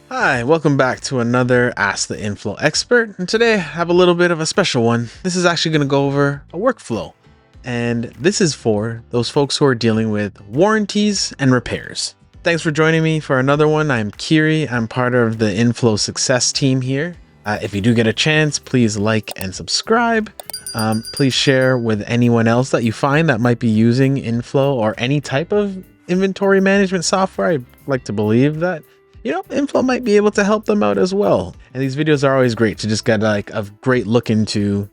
Hi, welcome back to another Ask the inFlow expert, and today I have a little bit of a special one. This is actually going to go over a workflow, and this is for those folks who are dealing with warranties and repairs. Thanks for joining me for another one. I'm Khiry. I'm part of the inFlow success team here. If you do get a chance, please like and subscribe. Please share with anyone else that you find that might be using inFlow or any type of inventory management software. I'd like to believe that inFlow might be able to help them out as well. And these videos are always great to just get like a great look into,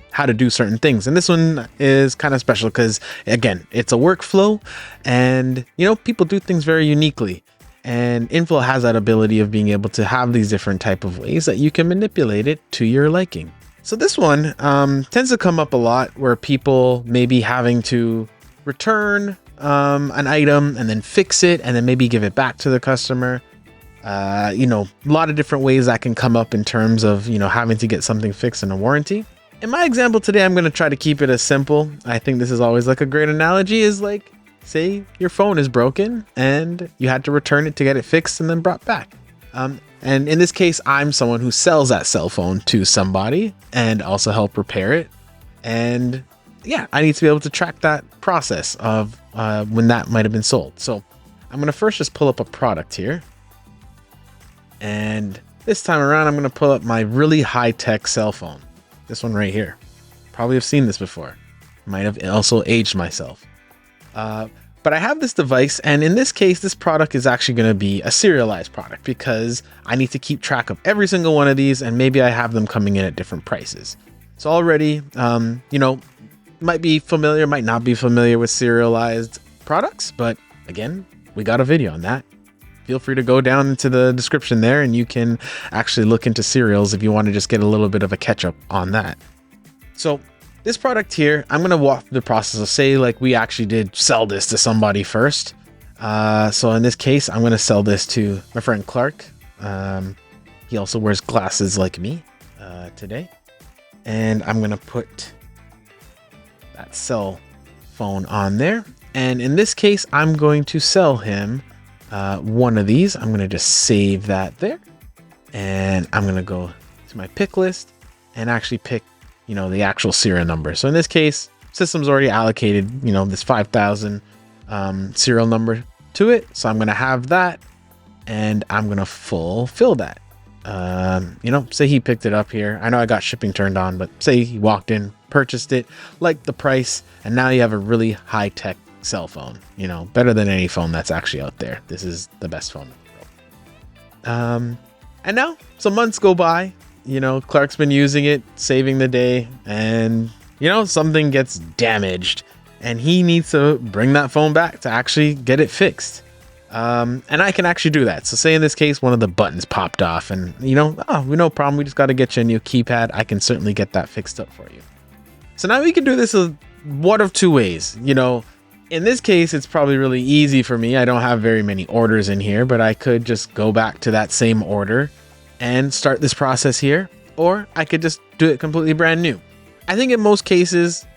how to do certain things. And this one is kind of special because, again, it's a workflow and, people do things very uniquely. And inFlow has that ability of being able to have these different type of ways that you can manipulate it to your liking. So this one tends to come up a lot where people may be having to return an item and then fix it and then maybe give it back to the customer. A lot of different ways that can come up in terms of, having to get something fixed in a warranty. In my example today, I'm going to try to keep it as simple. I think this is always like a great analogy is like, say your phone is broken and you had to return it to get it fixed and then brought back. And in this case, I'm someone who sells that cell phone to somebody and also help repair it. And yeah, I need to be able to track that process of when that might have been sold. So I'm going to first just pull up a product here. And this time around, I'm going to pull up my really high-tech cell phone. This one right here. Probably have seen this before. Might have also aged myself. But I have this device, and in this case, this product is actually going to be a serialized product because I need to keep track of every single one of these, and maybe I have them coming in at different prices. So already, might be familiar, might not be familiar with serialized products, but again, we got a video on that. Feel free to go down into the description there and you can actually look into serials if you want to just get a little bit of a catch up on that. So this product here, I'm going to walk through the process of say like we actually did sell this to somebody first. So in this case, I'm going to sell this to my friend Clark. He also wears glasses like me today. And I'm going to put that cell phone on there. And in this case, I'm going to sell him one of these. I'm going to just save that there and I'm going to go to my pick list and actually pick, the actual serial number. So in this case, system's already allocated, this 5,000 serial number to it. So I'm going to have that and I'm going to fulfill that. Say he picked it up here. I know I got shipping turned on, but say he walked in, purchased it, liked the price, and now you have a really high tech cell phone, better than any phone that's actually out there. This is the best phone in the world. And now some months go by, Clark's been using it, saving the day, and something gets damaged and he needs to bring that phone back to actually get it fixed. And I can actually do that. So say in this case, one of the buttons popped off and no problem. We just got to get you a new keypad. I can certainly get that fixed up for you. So now we can do this one of two ways. In this case, it's probably really easy for me. I don't have very many orders in here, but I could just go back to that same order and start this process here, or I could just do it completely brand new. I think in most cases,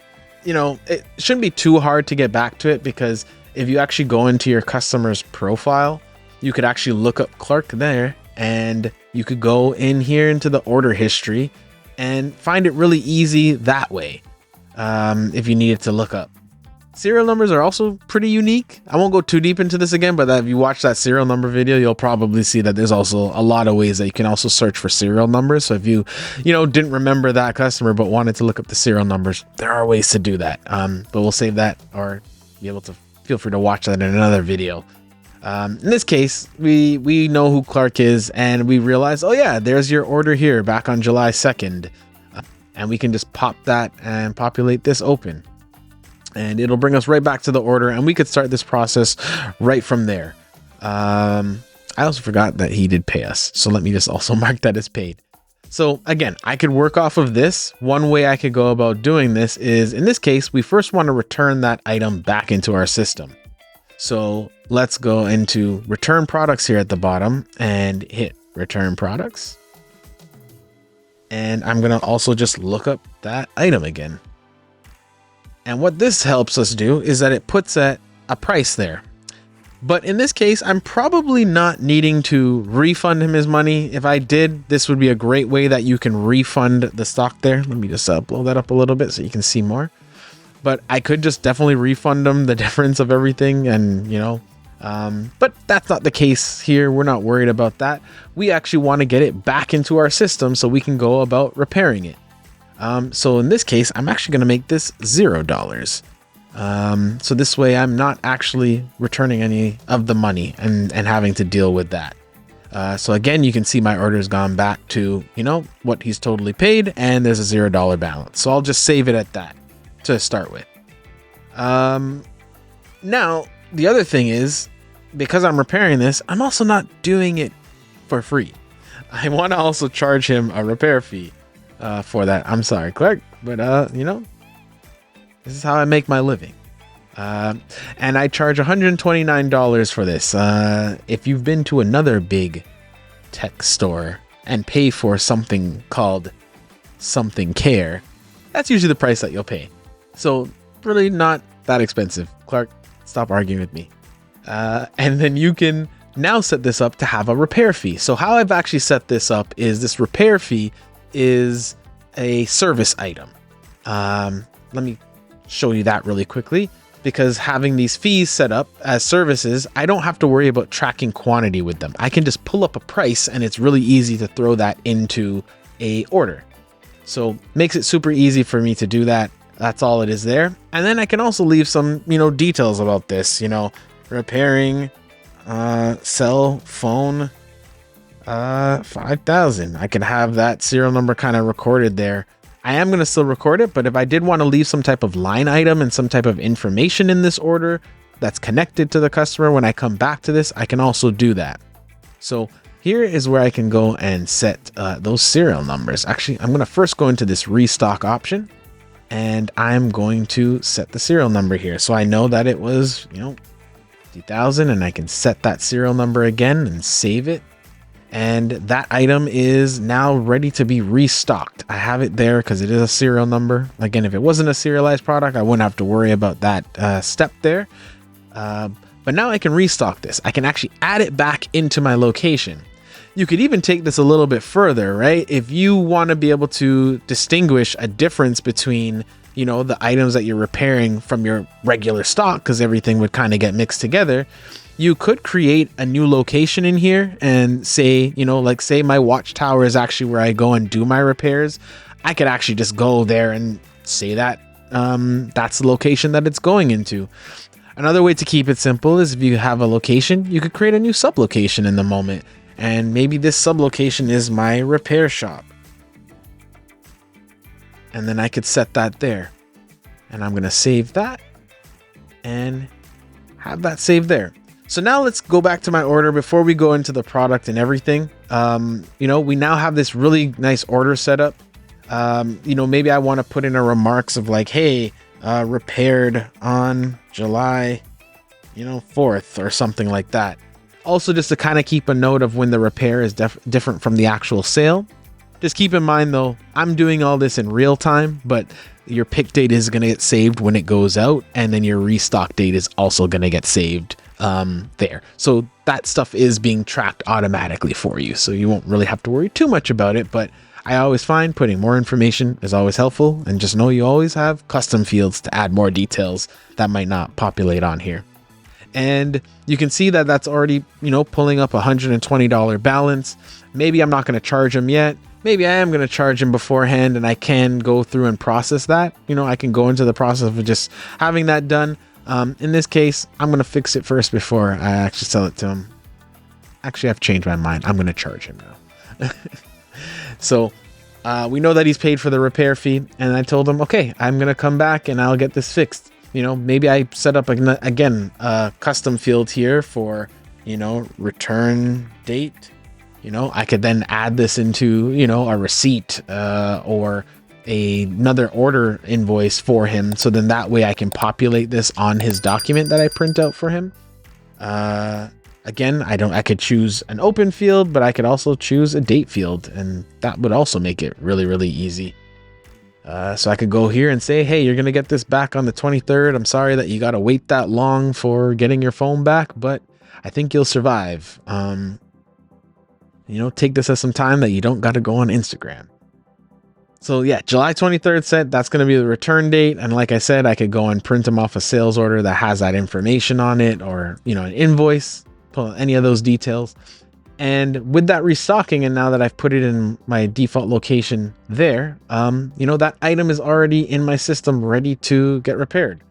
it shouldn't be too hard to get back to it because if you actually go into your customer's profile, you could actually look up Clark there and you could go in here into the order history and find it really easy that way. If you needed to look up. Serial numbers are also pretty unique. I won't go too deep into this again, but if you watch that serial number video, you'll probably see that there's also a lot of ways that you can also search for serial numbers. So if you, didn't remember that customer, but wanted to look up the serial numbers, there are ways to do that. But we'll save that or be able to feel free to watch that in another video. In this case, we know who Clark is and we realize, oh yeah, there's your order here back on July 2nd. And we can just pop that and populate this open. And it'll bring us right back to the order and we could start this process right from there. I also forgot that he did pay us. So let me just also mark that as paid. So again, I could work off of this. One way I could go about doing this is, in this case, we first want to return that item back into our system. So let's go into return products here at the bottom and hit return products. And I'm going to also just look up that item again. And what this helps us do is that it puts a price there. But in this case, I'm probably not needing to refund him his money. If I did, this would be a great way that you can refund the stock there. Let me just blow that up a little bit so you can see more. But I could just definitely refund him the difference of everything, and but that's not the case here. We're not worried about that. We actually want to get it back into our system so we can go about repairing it. So in this case, I'm actually going to make this $0. So this way I'm not actually returning any of the money and having to deal with that. So again, you can see my order's gone back to, what he's totally paid, and there's a $0 balance. So I'll just save it at that to start with. Now, the other thing is, because I'm repairing this, I'm also not doing it for free. I want to also charge him a repair fee for that. I'm sorry, Clark, but this is how I make my living. And I charge $129 for this. If you've been to another big tech store and pay for something called something care, that's usually the price that you'll pay. So really not that expensive. Clark, stop arguing with me. And then you can now set this up to have a repair fee. So how I've actually set this up is this repair fee is a service item. Let me show you that really quickly, because having these fees set up as services, I don't have to worry about tracking quantity with them. I can just pull up a price, and it's really easy to throw that into a order. So makes it super easy for me to do that. That's all it is there. And then I can also leave some, details about this, repairing, cell phone, 5,000. I can have that serial number kind of recorded there. I am going to still record it, but if I did want to leave some type of line item and some type of information in this order that's connected to the customer when I come back to this, I can also do that. So here is where I can go and set those serial numbers. Actually, I'm going to first go into this restock option, and I'm going to set the serial number here. So I know that it was, 50,000, and I can set that serial number again and save it. And that item is now ready to be restocked. I have it there because it is a serial number. Again, if it wasn't a serialized product, I wouldn't have to worry about that step there. But now I can restock this. I can actually add it back into my location. You could even take this a little bit further, right? If you want to be able to distinguish a difference between, the items that you're repairing from your regular stock, because everything would kind of get mixed together, you could create a new location in here and say, say my watchtower is actually where I go and do my repairs. I could actually just go there and say that that's the location that it's going into. Another way to keep it simple is if you have a location, you could create a new sublocation in the moment. And maybe this sublocation is my repair shop. And then I could set that there. And I'm going to save that and have that saved there. So now let's go back to my order before we go into the product and everything. We now have this really nice order set up. Maybe I want to put in a remarks of like, hey, repaired on July, 4th or something like that. Also, just to kind of keep a note of when the repair is different from the actual sale. Just keep in mind, though, I'm doing all this in real time, but your pick date is going to get saved when it goes out, and then your restock date is also going to get saved there. So that stuff is being tracked automatically for you, so you won't really have to worry too much about it. But I always find putting more information is always helpful, and just know you always have custom fields to add more details that might not populate on here. And you can see that that's already, pulling up $120 balance. Maybe I'm not going to charge him yet. Maybe I am going to charge him beforehand, and I can go through and process that. I can go into the process of just having that done. In this case, I'm going to fix it first before I actually sell it to him. Actually, I've changed my mind. I'm going to charge him now. So we know that he's paid for the repair fee, and I told him, okay, I'm going to come back and I'll get this fixed. Maybe I set up again a custom field here for, return date. I could then add this into, a receipt or another order invoice for him. So then that way I can populate this on his document that I print out for him. Again, I could choose an open field, but I could also choose a date field, and that would also make it really, really easy. So I could go here and say, hey, you're going to get this back on the 23rd. I'm sorry that you got to wait that long for getting your phone back, but I think you'll survive. Take this as some time that you don't got to go on Instagram. So yeah, July 23rd set, that's going to be the return date. And like I said, I could go and print them off a sales order that has that information on it, or, an invoice, pull any of those details. And with that restocking, and now that I've put it in my default location there, that item is already in my system ready to get repaired.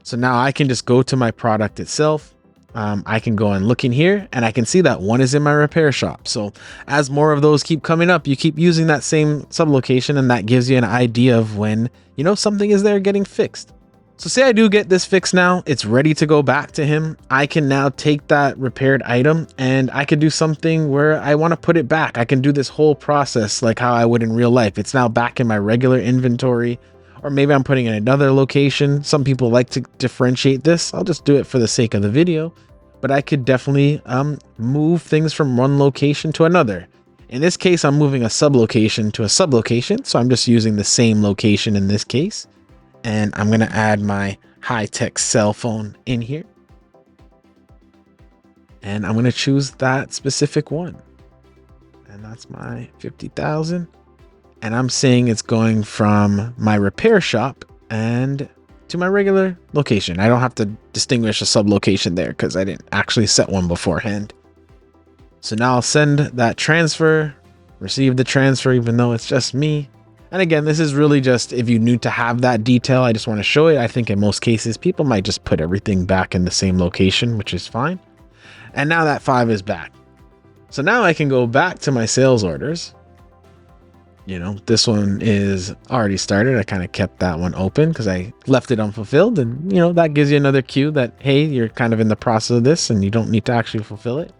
So now I can just go to my product itself. I can go and look in here and I can see that one is in my repair shop. So as more of those keep coming up, you keep using that same sublocation, and that gives you an idea of when, something is there getting fixed. So say I do get this fixed now, it's ready to go back to him. I can now take that repaired item and I could do something where I want to put it back. I can do this whole process like how I would in real life. It's now back in my regular inventory, or maybe I'm putting it in another location. Some people like to differentiate this. I'll just do it for the sake of the video, but I could definitely move things from one location to another. In this case, I'm moving a sublocation to a sublocation, so I'm just using the same location in this case. And I'm going to add my high-tech cell phone in here. And I'm going to choose that specific one. And that's my 50,000. And I'm saying it's going from my repair shop and to my regular location. I don't have to distinguish a sublocation there because I didn't actually set one beforehand. So now I'll send that transfer, receive the transfer, even though it's just me. And again, this is really just if you need to have that detail. I just want to show it. I think in most cases, people might just put everything back in the same location, which is fine. And now that 5 is back. So now I can go back to my sales orders. This one is already started. I kind of kept that one open because I left it unfulfilled. And, that gives you another cue that, hey, you're kind of in the process of this and you don't need to actually fulfill it.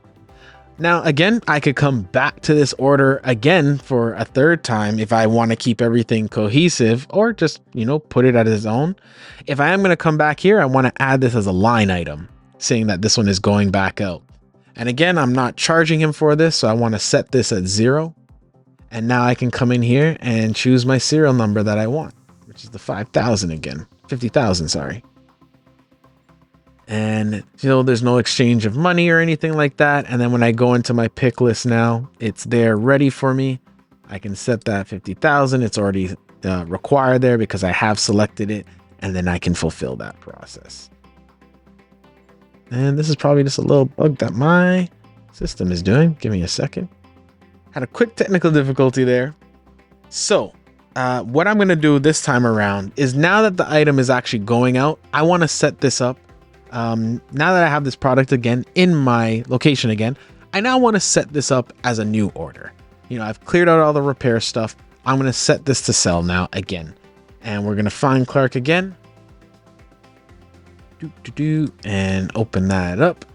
Now, again, I could come back to this order again for a third time if I want to keep everything cohesive, or just, put it at its own. If I am going to come back here, I want to add this as a line item, saying that this one is going back out. And again, I'm not charging him for this, so I want to set this at 0. And now I can come in here and choose my serial number that I want, which is the 5,000 again, 50,000, sorry. And, there's no exchange of money or anything like that. And then when I go into my pick list now, it's there ready for me. I can set that 50,000. It's already required there because I have selected it. And then I can fulfill that process. And this is probably just a little bug that my system is doing. Give me a second. Had a quick technical difficulty there. So what I'm going to do this time around is, now that the item is actually going out, I want to set this up. Now that I have this product again in my location again, I now want to set this up as a new order. I've cleared out all the repair stuff. I'm going to set this to sell now again. And we're going to find Clark again. And open that up.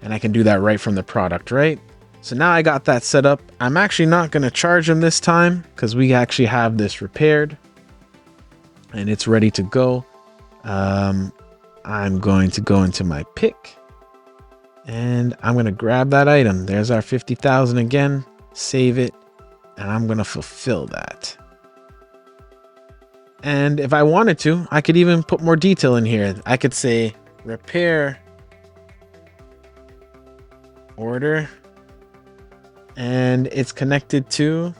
And I can do that right from the product, right? So now I got that set up. I'm actually not going to charge him this time because we actually have this repaired and it's ready to go. I'm going to go into my pick and I'm going to grab that item. There's our 50,000 again, save it, and I'm going to fulfill that. And if I wanted to, I could even put more detail in here. I could say repair order, and it's connected to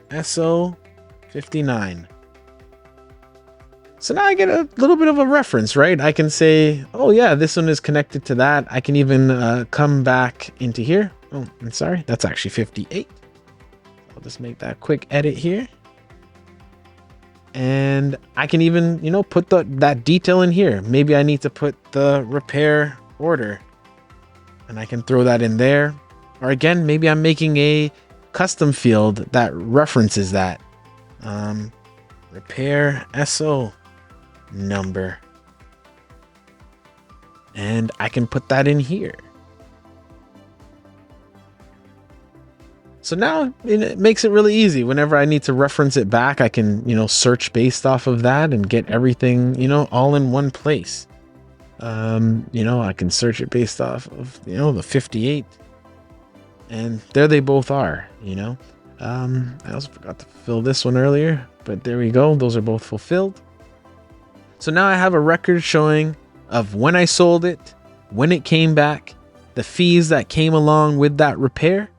SO59. So now I get a little bit of a reference, right? I can say, oh yeah, this one is connected to that. I can even come back into here. Oh, I'm sorry, that's actually 58. I'll just make that quick edit here. And I can even, put that detail in here. Maybe I need to put the repair order and I can throw that in there. Or again, maybe I'm making a custom field that references that. Repair SO number. And I can put that in here. So now it makes it really easy. Whenever I need to reference it back, I can, search based off of that and get everything, all in one place. I can search it based off of, the 58. And there they both are, I also forgot to fill this one earlier, but there we go. Those are both fulfilled. So now I have a record showing of when I sold it, when it came back, the fees that came along with that repair.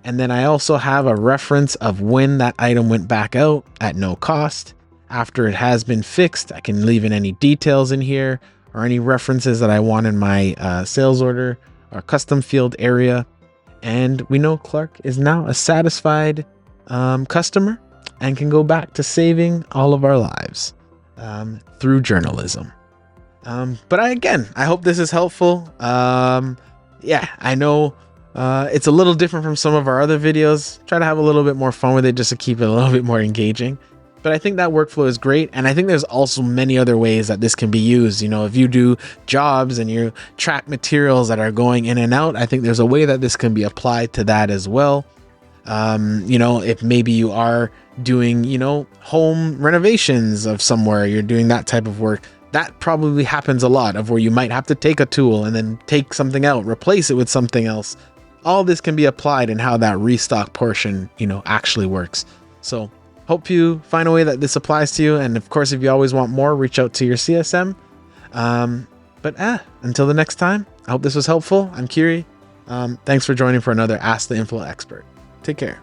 And then I also have a reference of when that item went back out at no cost. After it has been fixed, I can leave in any details in here or any references that I want in my sales order or custom field area. And we know Clark is now a satisfied customer and can go back to saving all of our lives through journalism. But I hope this is helpful. Yeah, I know it's a little different from some of our other videos. Try to have a little bit more fun with it just to keep it a little bit more engaging. But I think that workflow is great. And I think there's also many other ways that this can be used. You know, if you do jobs and you track materials that are going in and out, I think there's a way that this can be applied to that as well. You know, if maybe you are doing, you know, home renovations of somewhere, you're doing that type of work. That probably happens a lot, of where you might have to take a tool and then take something out, replace it with something else. All this can be applied in how that restock portion, you know, actually works. So hope you find a way that this applies to you. And of course, if you always want more, reach out to your CSM. But until the next time, I hope this was helpful. I'm Khiry. Thanks for joining for another Ask the inFlow Expert. Take care.